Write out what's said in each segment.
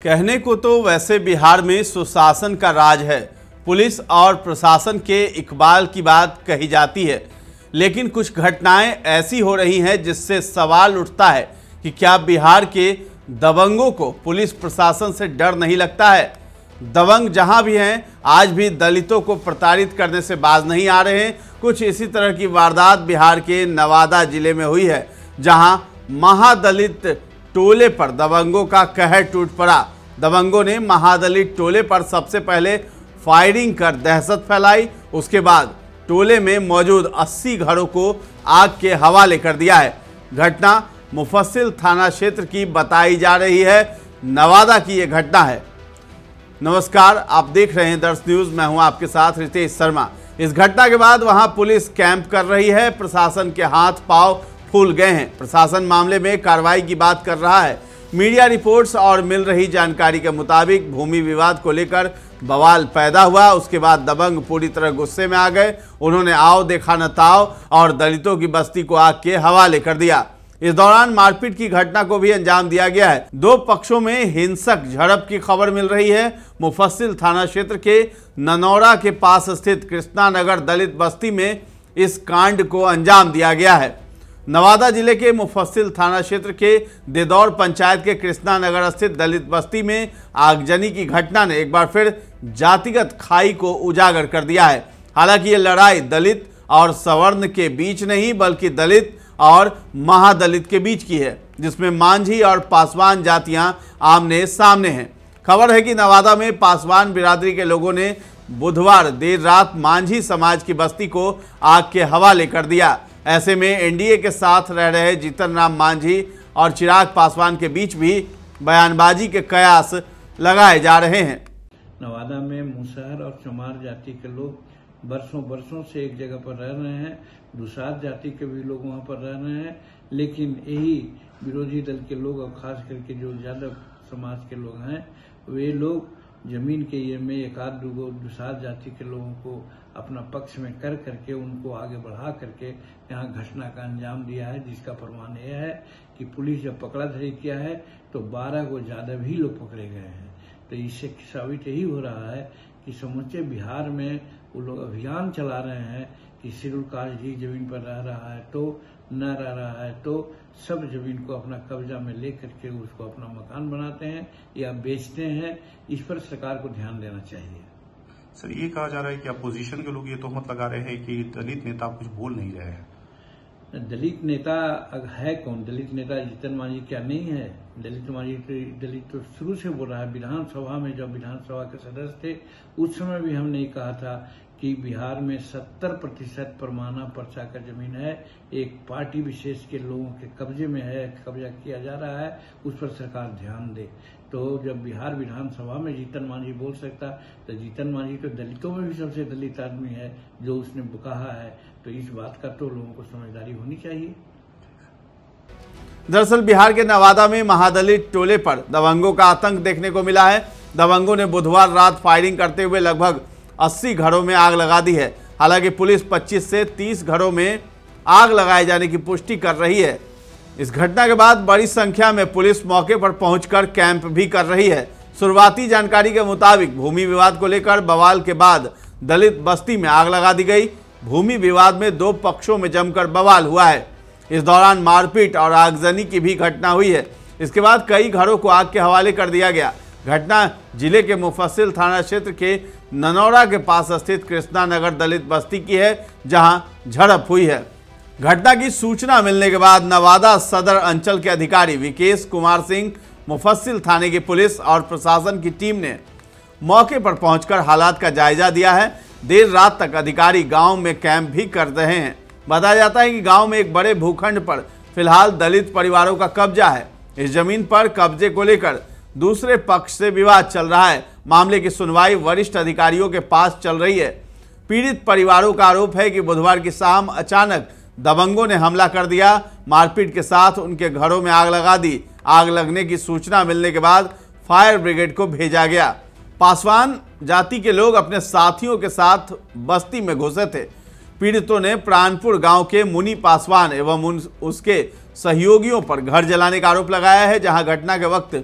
कहने को तो वैसे बिहार में सुशासन का राज है, पुलिस और प्रशासन के इकबाल की बात कही जाती है, लेकिन कुछ घटनाएं ऐसी हो रही हैं जिससे सवाल उठता है कि क्या बिहार के दबंगों को पुलिस प्रशासन से डर नहीं लगता है। दबंग जहां भी हैं आज भी दलितों को प्रताड़ित करने से बाज नहीं आ रहे हैं। कुछ इसी तरह की वारदात बिहार के नवादा जिले में हुई है, जहां महादलित टोले पर दबंगों का कहर टूट पड़ा। दबंगों ने महादलित टोले पर सबसे पहले फायरिंग कर दहशत फैलाई, उसके बाद टोले में मौजूद 80 घरों को आग के हवाले कर दिया है। घटना मुफस्सिल थाना क्षेत्र की बताई जा रही है। नवादा की यह घटना है। नमस्कार, आप देख रहे हैं दर्श न्यूज, मैं हूं आपके साथ रितेश शर्मा। इस घटना के बाद वहां पुलिस कैंप कर रही है, प्रशासन के हाथ पांव फूल गए हैं। प्रशासन मामले में कार्रवाई की बात कर रहा है। मीडिया रिपोर्ट्स और मिल रही जानकारी के मुताबिक भूमि विवाद को लेकर बवाल पैदा हुआ। उसके बाद दबंग पूरी तरह गुस्से में आ गए। उन्होंने आओ देखा न ताओ और दलितों की बस्ती को आग के हवाले कर दिया। इस दौरान मारपीट की घटना को भी अंजाम दिया गया है। दो पक्षों में हिंसक झड़प की खबर मिल रही है। मुफस्सिल थाना क्षेत्र के ननौरा के पास स्थित कृष्णा नगर दलित बस्ती में इस कांड को अंजाम दिया गया है। नवादा जिले के मुफस्सिल थाना क्षेत्र के देदौर पंचायत के कृष्णा नगर स्थित दलित बस्ती में आगजनी की घटना ने एक बार फिर जातिगत खाई को उजागर कर दिया है। हालांकि ये लड़ाई दलित और सवर्ण के बीच नहीं बल्कि दलित और महादलित के बीच की है, जिसमें मांझी और पासवान जातियां आमने सामने हैं। खबर है कि नवादा में पासवान बिरादरी के लोगों ने बुधवार देर रात मांझी समाज की बस्ती को आग के हवाले कर दिया। ऐसे में एनडीए के साथ रह रहे जीतन राम मांझी और चिराग पासवान के बीच भी बयानबाजी के कयास लगाए जा रहे हैं। नवादा में मुसहर और चमार जाति के लोग बरसों से एक जगह पर रह रहे हैं। दुसाध जाति के भी लोग वहां पर रह रहे हैं, लेकिन यही विरोधी दल के लोग और खास करके जो यादव समाज के लोग हैं, वे लोग जमीन के ये में एक आध दो दुसाध जाति के लोगों को अपना पक्ष में कर करके उनको आगे बढ़ा करके यहाँ घटना का अंजाम दिया है, जिसका प्रमाण यह है कि पुलिस जब पकड़ा धरी किया है तो 12 को ज्यादा भी लोग पकड़े गए हैं। तो इससे साबित यही हो रहा है कि समूचे बिहार में वो लोग अभियान चला रहे हैं कि शेड्यूल कास्ट जी जमीन पर रह रहा है तो न रह रहा है तो सब जमीन को अपना कब्जा में लेकर के उसको अपना मकान बनाते हैं या बेचते हैं। इस पर सरकार को ध्यान देना चाहिए। सर, ये कहा जा रहा है कि अपोजिशन के लोग ये तोहमत लगा रहे हैं कि दलित नेता कुछ बोल नहीं रहे हैं। दलित नेता है कौन? दलित नेता जीतन मांझी क्या नहीं है? दलित तो शुरू से बोल रहा है। विधानसभा में जब विधानसभा के सदस्य थे उस समय भी हमने कहा था कि बिहार में 70% परमाना पर्चा का जमीन है, एक पार्टी विशेष के लोगों के कब्जे में है, कब्जा किया जा रहा है, उस पर सरकार ध्यान दे। तो जब बिहार विधानसभा में जीतन मांझी बोल सकता तो जीतन मांझी तो दलितों में भी सबसे दलित आदमी है जो उसने कहा है, तो इस बात का तो लोगों को समझदारी होनी चाहिए। दरअसल बिहार के नवादा में महादलित टोले पर दबंगों का आतंक देखने को मिला है। दबंगों ने बुधवार रात फायरिंग करते हुए लगभग 80 घरों में आग लगा दी है। हालांकि पुलिस 25 से 30 घरों में आग लगाए जाने की पुष्टि कर रही है। इस घटना के बाद बड़ी संख्या में पुलिस मौके पर पहुंचकर कैंप भी कर रही है। शुरुआती जानकारी के मुताबिक भूमि विवाद को लेकर बवाल के बाद दलित बस्ती में आग लगा दी गई। भूमि विवाद में दो पक्षों में जमकर बवाल हुआ है। इस दौरान मारपीट और आगजनी की भी घटना हुई है। इसके बाद कई घरों को आग के हवाले कर दिया गया। घटना जिले के मुफस्सिल थाना क्षेत्र के ननौरा के पास स्थित कृष्णा नगर दलित बस्ती की है, जहां झड़प हुई है। घटना की सूचना मिलने के बाद नवादा सदर अंचल के अधिकारी विकेश कुमार सिंह, मुफस्सिल थाने की पुलिस और प्रशासन की टीम ने मौके पर पहुंचकर हालात का जायजा दिया है। देर रात तक अधिकारी गांव में कैंप भी कर रहे हैं। बताया जाता है कि गांव में एक बड़े भूखंड पर फिलहाल दलित परिवारों का कब्जा है। इस जमीन पर कब्जे को लेकर दूसरे पक्ष से विवाद चल रहा है। मामले की सुनवाई वरिष्ठ अधिकारियों के पास चल रही है। पीड़ित परिवारों का आरोप है कि बुधवार की शाम अचानक दबंगों ने हमला कर दिया, मारपीट के साथ उनके घरों में आग लगा दी। आग लगने की सूचना मिलने के बाद फायर ब्रिगेड को भेजा गया। पासवान जाति के लोग अपने साथियों के साथ बस्ती में घुसे थे। पीड़ितों ने प्राणपुर गांव के मुनि पासवान एवं उसके सहयोगियों पर घर जलाने का आरोप लगाया है, जहां घटना के वक्त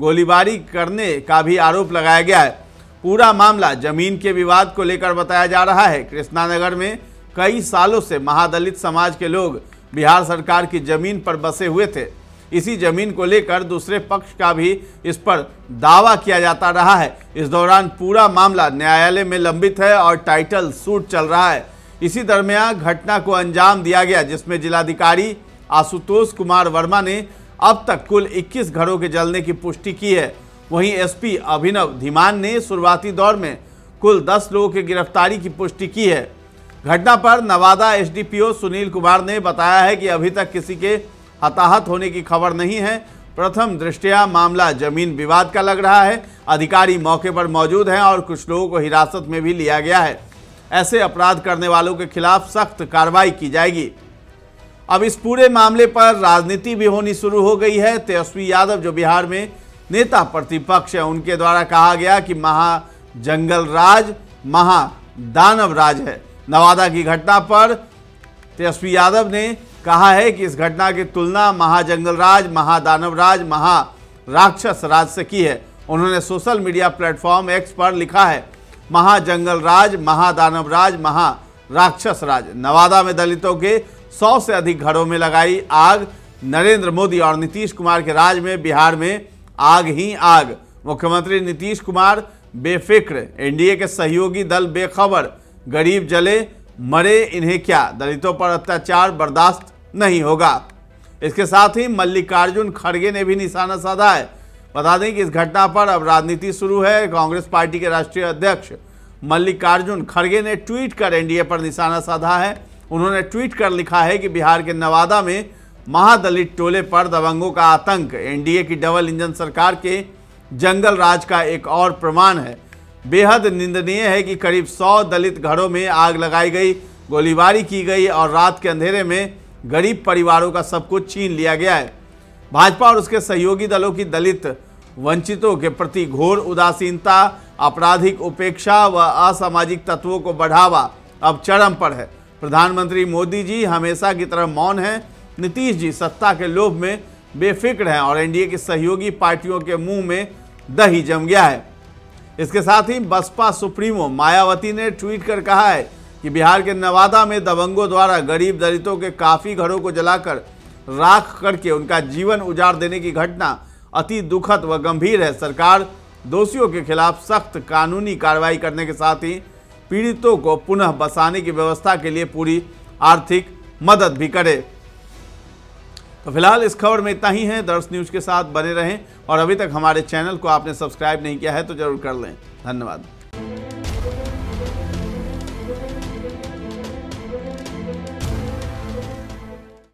गोलीबारी करने का भी आरोप लगाया गया है। पूरा मामला जमीन के विवाद को लेकर बताया जा रहा है। कृष्णानगर में कई सालों से महादलित समाज के लोग बिहार सरकार की जमीन पर बसे हुए थे। इसी जमीन को लेकर दूसरे पक्ष का भी इस पर दावा किया जाता रहा है। इस दौरान पूरा मामला न्यायालय में लंबित है और टाइटल सूट चल रहा है। इसी दरमियान घटना को अंजाम दिया गया, जिसमें जिलाधिकारी आशुतोष कुमार वर्मा ने अब तक कुल 21 घरों के जलने की पुष्टि की है। वहीं एसपी अभिनव धीमान ने शुरुआती दौर में कुल 10 लोगों की गिरफ्तारी की पुष्टि की है। घटना पर नवादा एसडीपीओ सुनील कुमार ने बताया है कि अभी तक किसी के हताहत होने की खबर नहीं है। प्रथम दृष्टया मामला जमीन विवाद का लग रहा है। अधिकारी मौके पर मौजूद हैं और कुछ लोगों को हिरासत में भी लिया गया है। ऐसे अपराध करने वालों के खिलाफ सख्त कार्रवाई की जाएगी। अब इस पूरे मामले पर राजनीति भी होनी शुरू हो गई है। तेजस्वी यादव जो बिहार में नेता प्रतिपक्ष है, उनके द्वारा कहा गया कि महाजंगल राज महादानव राज है। नवादा की घटना पर तेजस्वी यादव ने कहा है कि इस घटना की तुलना महाजंगल राज महादानव राज महाराक्षस राज से की है। उन्होंने सोशल मीडिया प्लेटफॉर्म एक्स पर लिखा है, महाजंगल राज महादानव राज महाराक्षस राज। नवादा में दलितों के 100 से अधिक घरों में लगाई आग। नरेंद्र मोदी और नीतीश कुमार के राज में बिहार में आग ही आग। मुख्यमंत्री नीतीश कुमार बेफिक्र, एनडीए के सहयोगी दल बेखबर। गरीब जले मरे इन्हें क्या, दलितों पर अत्याचार बर्दाश्त नहीं होगा। इसके साथ ही मल्लिकार्जुन खड़गे ने भी निशाना साधा है। बता दें कि इस घटना पर अब राजनीति शुरू है। कांग्रेस पार्टी के राष्ट्रीय अध्यक्ष मल्लिकार्जुन खड़गे ने ट्वीट कर एनडीए पर निशाना साधा है। उन्होंने ट्वीट कर लिखा है कि बिहार के नवादा में महादलित टोले पर दबंगों का आतंक एनडीए की डबल इंजन सरकार के जंगल राज का एक और प्रमाण है। बेहद निंदनीय है कि करीब 100 दलित घरों में आग लगाई गई, गोलीबारी की गई और रात के अंधेरे में गरीब परिवारों का सब कुछ छीन लिया गया है। भाजपा और उसके सहयोगी दलों की दलित वंचितों के प्रति घोर उदासीनता, आपराधिक उपेक्षा व असामाजिक तत्वों को बढ़ावा अब चरम पर है। प्रधानमंत्री मोदी जी हमेशा की तरह मौन हैं। नीतीश जी सत्ता के लोभ में बेफिक्र हैं और एनडीए की सहयोगी पार्टियों के मुंह में दही जम गया है। इसके साथ ही बसपा सुप्रीमो मायावती ने ट्वीट कर कहा है कि बिहार के नवादा में दबंगों द्वारा गरीब दलितों के काफ़ी घरों को जलाकर राख करके उनका जीवन उजाड़ देने की घटना अति दुखद व गंभीर है। सरकार दोषियों के खिलाफ सख्त कानूनी कार्रवाई करने के साथ ही पीड़ितों को पुनः बसाने की व्यवस्था के लिए पूरी आर्थिक मदद भी करे। तो फिलहाल इस खबर में इतना ही है। दर्श न्यूज़ के साथ बने रहें और अभी तक हमारे चैनल को आपने सब्सक्राइब नहीं किया है तो जरूर कर लें। धन्यवाद।